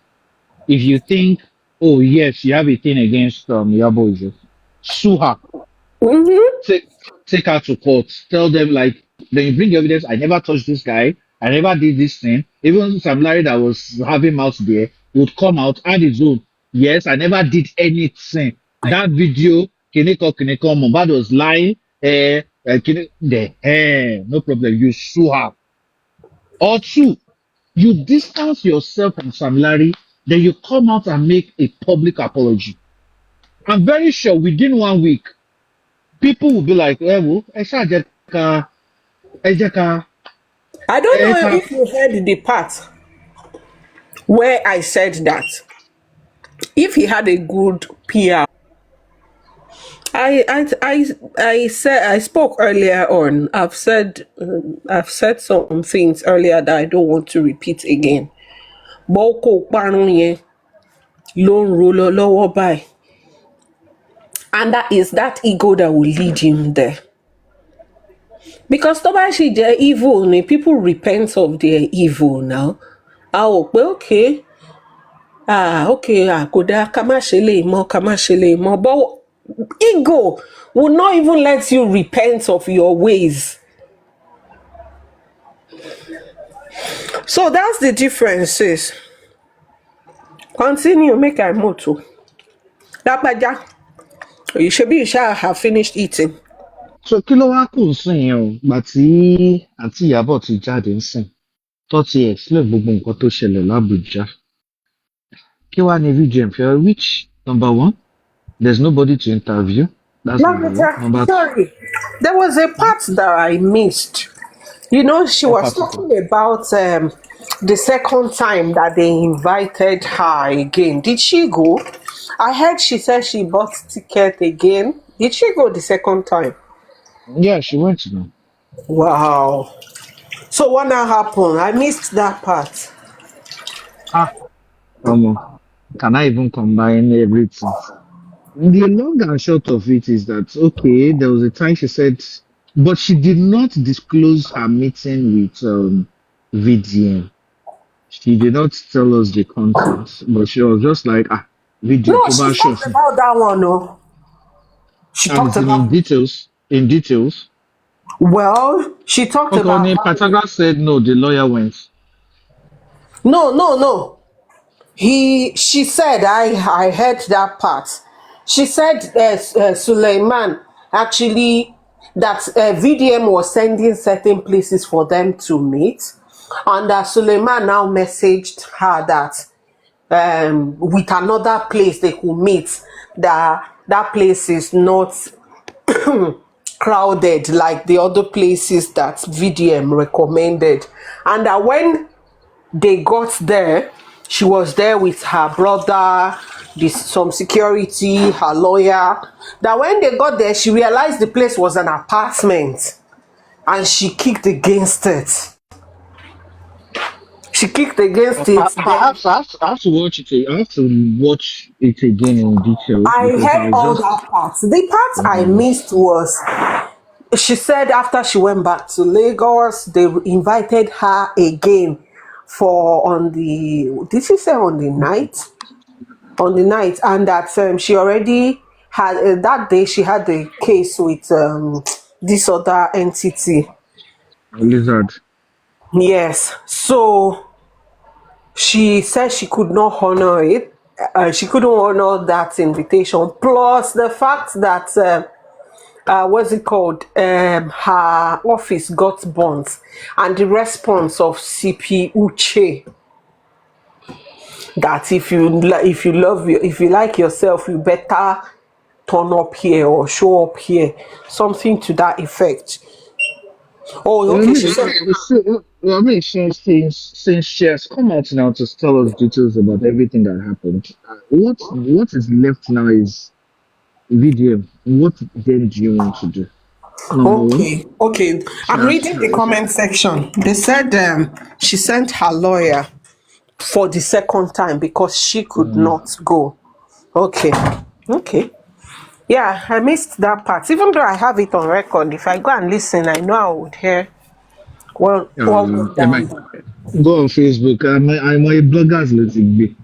If you think, oh yes, you have a thing against Yabojo, sue her. take take her to court. Tell them like, then you bring evidence. I never touched this guy. I never did this thing. Even Sam Larry that was having out there would come out and his own. Yes, I never did anything. That video, Kineko, Mohbad was lying. No problem. You sue her. Or two, you distance yourself from Sam Larry, then you come out and make a public apology. I'm very sure within 1 week, people will be like, well, ẹ jẹ́ ká, I don't ẹ know ká. if you heard the part where I said that if he had a good PR. I said I spoke earlier on. I've said some things earlier that I don't want to repeat again. Boko parun yẹn ló ń ro lọ lọ́wọ́ báyìí. And that is that ego that will lead him there. Because tó bá ṣì jẹ́ evil ni people repent of their evil now. A ò pé okay, okay, kò dáa ká má ṣe lè mọ́ ká má ṣe lè mọ́. But ego will not even let you repent of your ways. So that's the differences. Continue, make I motto. Lágbájá, you should be sure I have finished eating. So kí ló wá kù ń sìn yẹn o? Gbà tí àǹtí Ìyábọ̀ ti jáde ń sìn. Tó ti explain gbogbo nǹkan tó ṣẹlẹ̀ l'Abuja. Kí wá ní VGM fẹ́? Which number one? There's nobody to interview. That's number one. Number two. Sorry, there was a part that I missed. You know, she What was part is that? talking about the second time that they invited her again. Did she go? I heard she said she bought ticket again. Did she go the second time? Yeah, she went to know. Wow. So what now happened? I missed that part. Ah, can I even combine everything? The long and short of it is that, okay, there was a time she said, but she did not disclose her meeting with VDM. She did not tell us the content, but she was just like, VDM, No, she talked about that one. No, she and talked it's in about. details. In details. Well, she talked Okay, about. Oni Pataga said no, the lawyer went. No, no, no. She said, I heard that part. She said Suleiman actually that VDM was sending certain places for them to meet, and that Suleiman now messaged her that with another place they could meet, that place is not crowded like the other places that VDM recommended, and that when they got there, she was there with her brother, some security, her lawyer. That when they got there, she realized the place was an apartment and she kicked against it. She kicked against it. Then Perhaps I have to watch it. I have to watch it again in details I because I heard was all just. that part. The part I missed was she said after she went back to Lagos, they invited her again for on the, did she say on the night? On the night, and that she already had that day she had the case with this other entity. Lizard. Yes, so she said she could not honor it. She couldn't honor that invitation. Plus the fact that what's it called? Her office got burnt, and the response of CP Uche that if you like yourself, you better turn up here or show up here, something to that effect. Oh, I okay, she mean, said. since she has come out now to tell us details about everything that happened, what is left now is VDM. What then do you want to do? Number one, Okay, she I'm has reading the comment section. They said she sent her lawyer for the second time because she could um, not go. Okay, okay. Yeah, I missed that part. Even though I have it on record, if I go and listen, I know I would hear what went am I down there. go on Facebook? I'm a bloggers literally.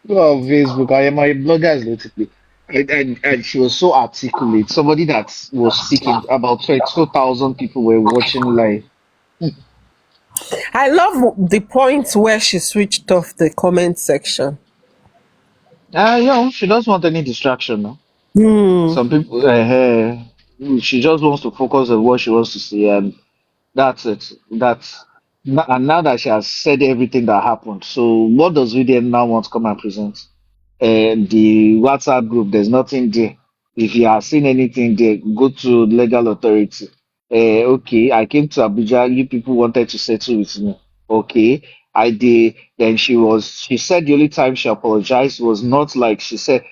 Go on Facebook. I am a bloggers literally. And she was so articulate. Somebody that was speaking about 2,000 people were watching live. I love the point where she switched off the comment section. She doesn't want any distraction. No? Hmm. Some people, she just wants to focus on what she wants to see, and that's it. And now that she has said everything that happened, so what does VDM now want to come and present? The WhatsApp group, there's nothing there. If you have seen anything there, go to legal authority. Okay, I came to Abuja. You people wanted to settle with me. Okay, I did. Then she said the only time she apologized was not like she said,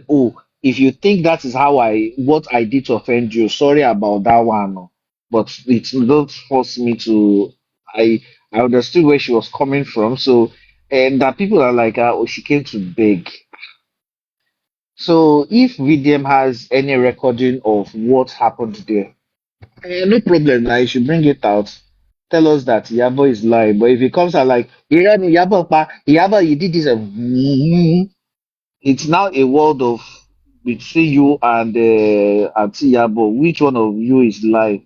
oh, if you think that is what I did to offend you, sorry about that one. Oh. But it don't force me to. I understood where she was coming from. So, and that people are like, oh, she came to beg. So if VDM has any recording of what happened there, no problem. Now you should bring it out. Tell us that Yabo is lying. But if it comes out like Yabo, you did this, it's now a world of between you and Auntie Yabo. Which one of you is lying?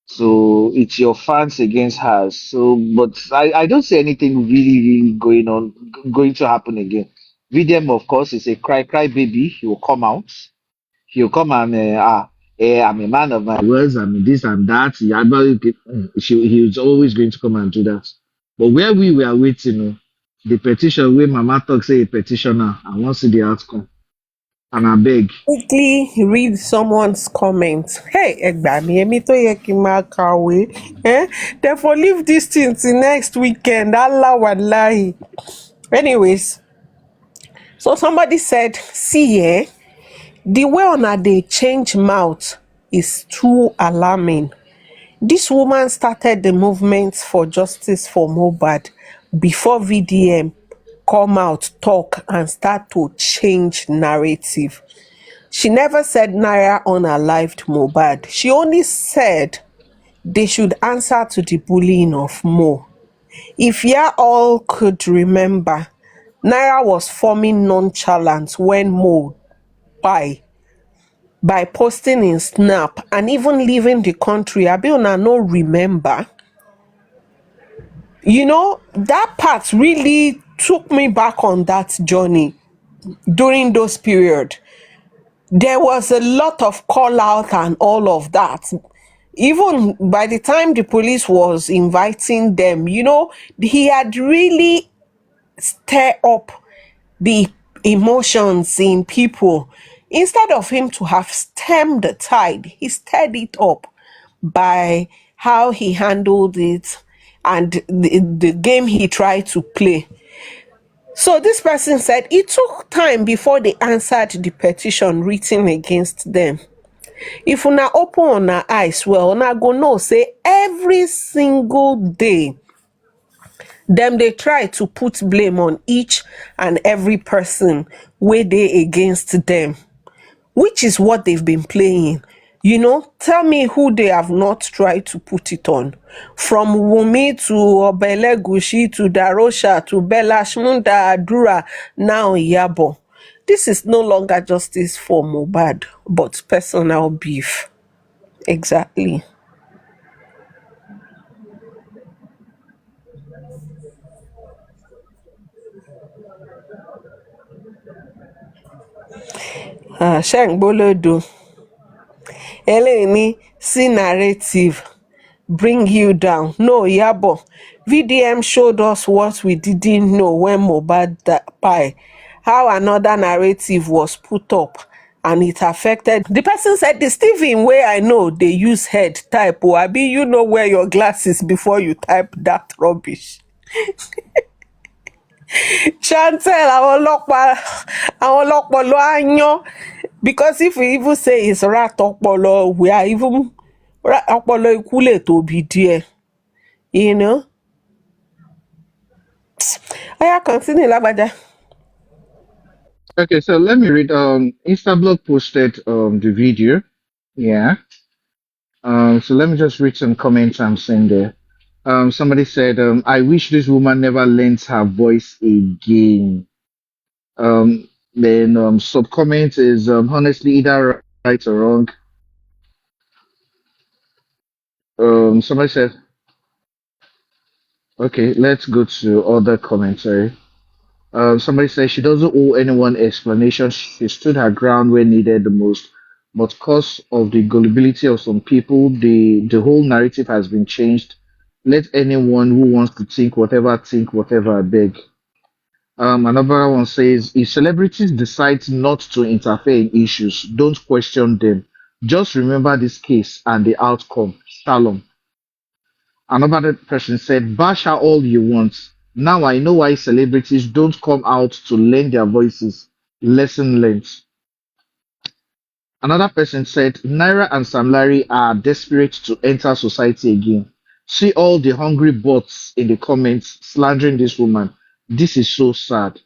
So it's your fans against hers. So, but I don't see anything really going to happen again. VDM, of course, is a cry baby. He will come out. He'll come and I'm a man of my words, I'm this and that. He was always going to come and do that. But where we were waiting, the petition where Mama talk say a petitioner, I want to see the outcome. And I beg. Quickly read someone's comment. Hey, ẹ gbà mí, èmi tó yẹ kí n máa kàwé. Therefore leave this thing till next weekend. Allah wallahi. Anyways, so somebody said, see, the way una dey change mouth is too alarming. This woman started the movement for justice for Mohbad before VDM come out, talk, and start to change narrative. She never said Naira unalived Mohbad. She only said they should answer to the bullying of Mo. If ya all could remember, Naira was forming nonchalant when Mo by posting in Snap and even leaving the country. Abi una no remember? You know, that part really took me back on that journey during those period. There was a lot of call out and all of that. Even by the time the police was inviting them, you know, he had really stirred up the emotions in people. Instead of him to have stemmed the tide, he stirred it up by how he handled it and the game he tried to play. So this person said it took time before they answered the petition written against them. If una open una eyes well, una go know say every single day dem dey try to put blame on each and every person wey dey against them, which is what they've been playing. You know, tell me who they have not tried to put it on. From Wumi to Obelegushi to Darosha to Bella Shmunda Adura, now Yabo. This is no longer justice for Mohbad, but personal beef. Exactly. Shengbolodo. Eleni, see narrative. Bring you down. No, Yabo. VDM showed us what we didn't know when Mohbad died. How another narrative was put up and it affected. The person said, the Stephen way I know they use head type. Abi, you know wear your glasses before you type that rubbish. Chantel, àwọn ọlọ́pọlọ á yán. Because if we even say it's rat ọpọlọ, we are even ọpọlọ ikú lè tóbi díẹ̀. You know? Oya, continue, Lágbájá. Okay, so let me read. Instablog posted the video. Yeah. So let me just read some comments I'm seeing there. Somebody said, I wish this woman never lends her voice again. Then sub comment is honestly either right or wrong. Somebody said, okay, let's go to other comments. Sorry. Somebody says she doesn't owe anyone explanation. She stood her ground when needed the most. But because of the gullibility of some people, the whole narrative has been changed. Let anyone who wants to think whatever, I beg. Another one says, if celebrities decide not to interfere in issues, don't question them. Just remember this case and the outcome. Shalom. Another person said, bash her all you want. Now I know why celebrities don't come out to lend their voices. Lesson learned. Another person said, Naira and Sam Larry are desperate to enter society again. See all the hungry bots in the comments slandering this woman. This is so sad.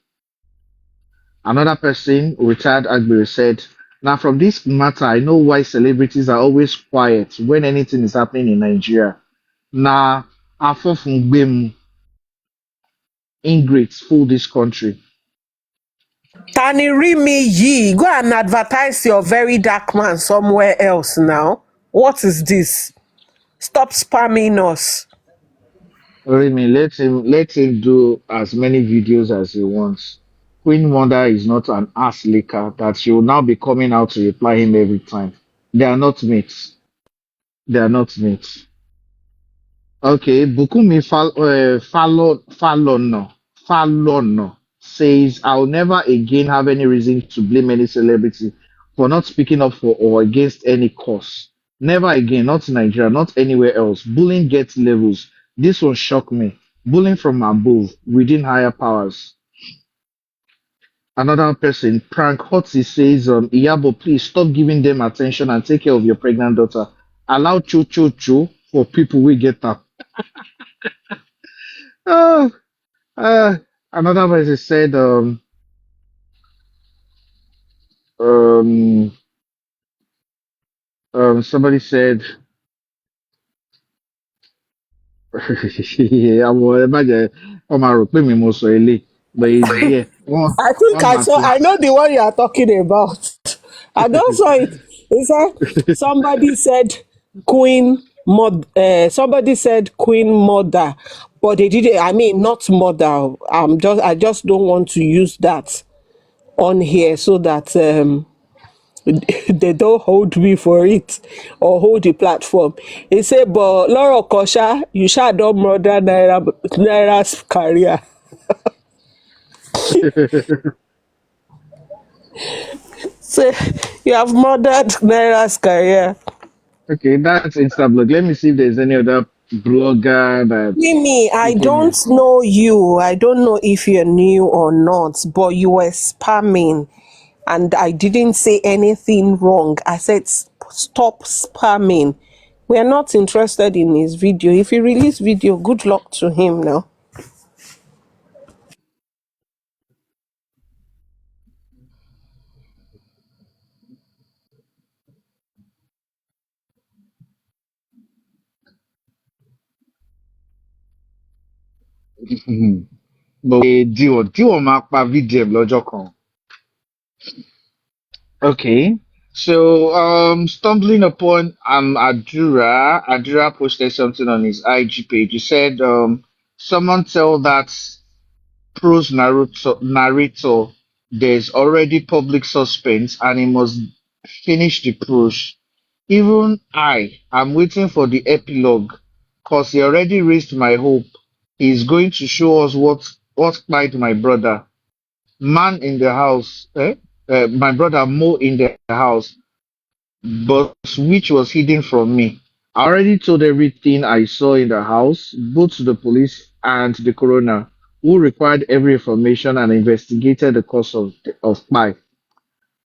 Another person, retired Agbere, said, now from this matter, I know why celebrities are always quiet when anything is happening in Nigeria. Nah, Afofungbemu ingrates fool this country. Tani Rimi Yi, go and advertise your very dark man somewhere else now. What is this? Stop spamming us. Remy, let him do as many videos as he wants. Queen Mother is not an ass licker that she will now be coming out to reply him every time. They are not mates. They are not mates. Okay, Falono says, I'll never again have any reason to blame any celebrity for not speaking up for or against any cause. Never again, not in Nigeria, not anywhere else. Bullying gets levels. This one shocked me. Bullying from above, within higher powers. Another person, Prank Hotzi says, Iyabo, please stop giving them attention and take care of your pregnant daughter. Allow cho cho cho for people we get up. Oh, another person said, um, somebody said, àwọn ẹ má jẹ́ wọ́n máa rò pé mi mo sọ eléyìí, but it's there. I think One Martin. I know the one you are talking about. I just saw it. It said somebody said somebody said Queen Mother, but they didn't. I mean, not mother. I just don't want to use that on here so that they don't hold me for it or hold the platform. He said, but Laura Kosha, you shall don't murder Naira's career. So you have murdered Naira's career. Okay, that's Instablog. Let me see if there's any other blogger that Mimi, I thinking don't is. know you. I don't know if you're new or not, but you were spamming and I didn't say anything wrong. I said stop spamming. We are not interested in his video. If he release video, good luck to him now. But Dio máa pa VDM lọ́jọ́ kan. Okay. So stumbling upon Adura posted something on his IG page. He said someone tell that prose narrator there's already public suspense and he must finish the prose. Even I am waiting for the epilogue cause he already raised my hope. He's going to show us what knight my brother. Man in the house, my brother Mo in the house, but which was hidden from me. I already told everything I saw in the house, both to the police and the coroner, who required every information and investigated the cause of my.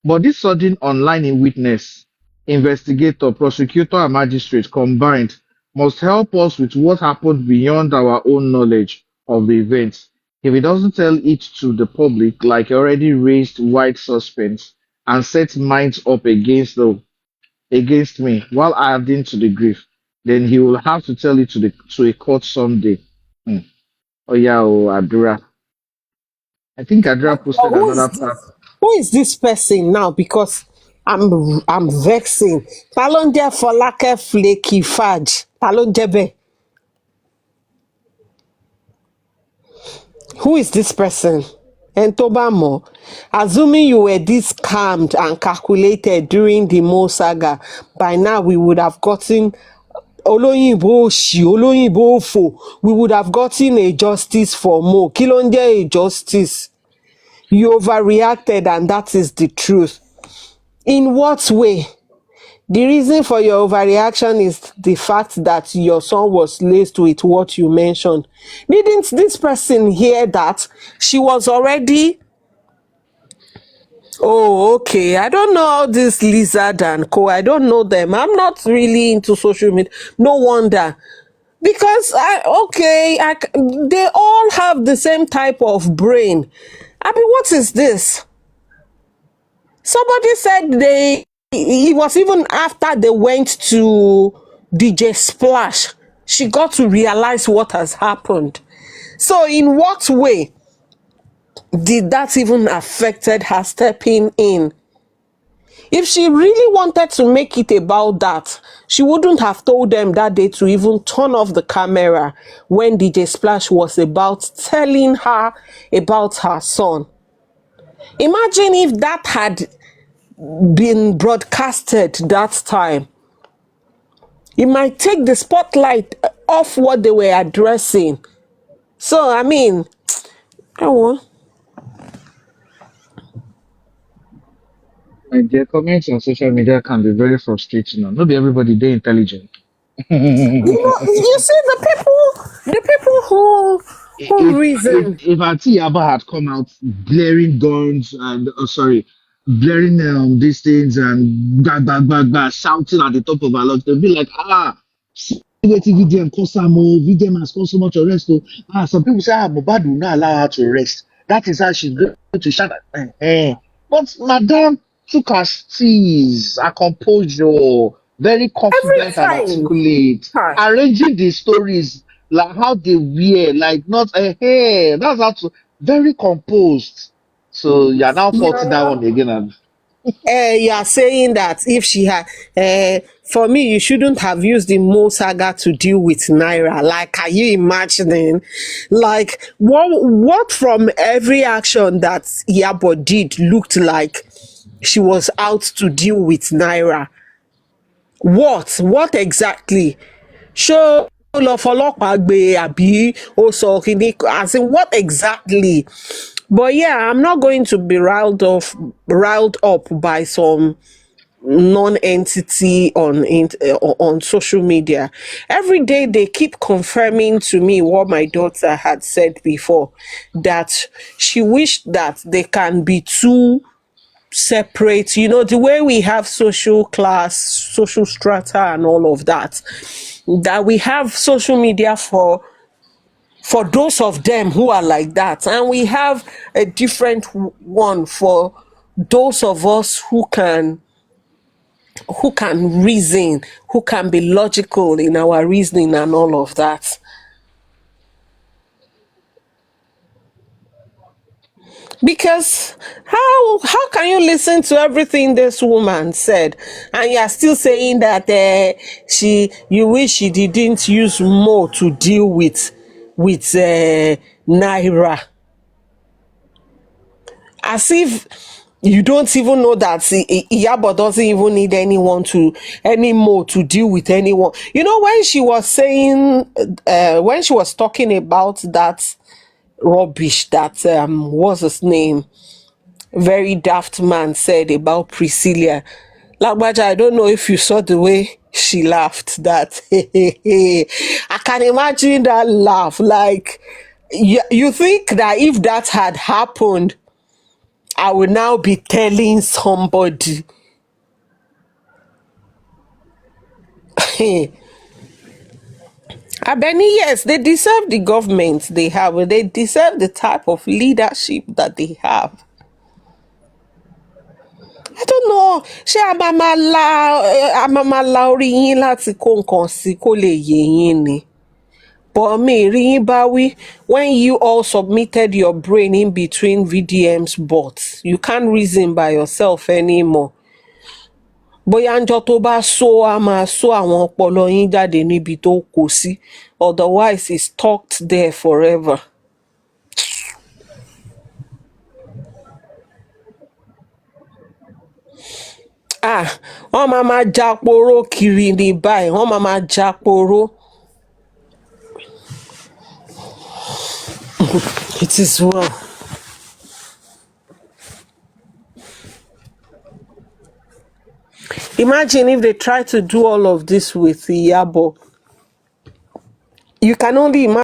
But this sudden online witness, investigator, prosecutor, and magistrate combined must help us with what happened beyond our own knowledge of the events. If he doesn't tell it to the public, like he already raised wide suspense and set minds up against me while adding to the grief, then he will have to tell it to a court someday. Hmm. Oh yeah, oh Adura. I think Adura But posted another part. who is this person now? Because I'm vexing. Ta ló ń jẹ́ Fọlákẹ́ Flaky Fudge? Ta ló ń jẹ́ bẹ́ẹ̀? Who is this person? And Tobamo, assuming you were this calmed and calculated during the Mo saga, by now we would have gotten Olóyìnbó òṣì, Olóyìnbó òfò. We would have gotten a justice for Mo. Kí ló ń jẹ́ a justice? You overreacted and that is the truth. In what way? The reason for your overreaction is the fact that your son was laced with what you mentioned. Didn't this person hear that? She was already. Oh, okay. I don't know all this Lizard and Co. I don't know them. I'm not really into social media. No wonder. Because they all have the same type of brain. I mean, what is this? Somebody said it was even after they went to DJ Splash, she got to realize what has happened. So in what way did that even affected her stepping in? If she really wanted to make it about that, she wouldn't have told them that day to even turn off the camera when DJ Splash was about telling her about her son. Imagine if that had been broadcasted that time, it might take the spotlight off what they were addressing. So I mean, oh, My dear, comments on social media can be very frustrating. Not be everybody they intelligent. you see the people who reason. If Auntie Yaba had come out blaring guns and sorry, blaring these things and shouting at the top of her lungs, they'll be like, see what VDM cause some more, VDM has caused so much arrest. So, some people say Mohbad will not allow her to rest. That is how she's going to shout at. But Madame took her steez, her composure, very Every confident and time. articulate, Huh. arranging the stories like how they wear, like not hey, that's how to very composed. So you're now faulting that one again. And You are saying that if she had, for me, you shouldn't have used the Mo saga to deal with Naira. Like, are you imagining? Like, what from every action that Yabo did looked like she was out to deal with Naira? What exactly? Ṣó lọ fọlọ́pàá gbé àbí ó sọ kíní, as in what exactly? But yeah, I'm not going to be riled up by some non-entity on social media. Every day they keep confirming to me what my daughter had said before, that she wished that they can be two separate, the way we have social class, social strata and all of that, that we have social media for those of them who are like that, and we have a different one for those of us who can reason, who can be logical in our reasoning and all of that. Because how can you listen to everything this woman said and you're still saying that you wish she didn't use more to deal with Naira, as if you don't even know that Iyabo doesn't even need any more to deal with anyone. When she was saying, when she was talking about that rubbish that what's his name, very daft man said about Priscilla. Lagbaja, I don't know if you saw the way she laughed. That I can imagine that laugh. Like, you think that if that had happened, I would now be telling somebody. Abeni, yes, they deserve the government they have. They deserve the type of leadership that they have. I don't know. Ṣé a máa máa la orí yín láti kó nǹkan sí kó lè yé yín ni? But mi rí yín bá wí, when you all submitted your brain in between VDM's bots, you can't reason by yourself anymore. Bóyá ńjọ́ tó bá a máa so àwọn ọpọlọ yín jáde níbi tó kó sí. Otherwise, it's stuck there forever. Wọ́n máa jáporó kiri ní báyìí, wọ́n máa jáporó. It is well. Imagine if they try to do all of this with Iyabo. You can only imagine.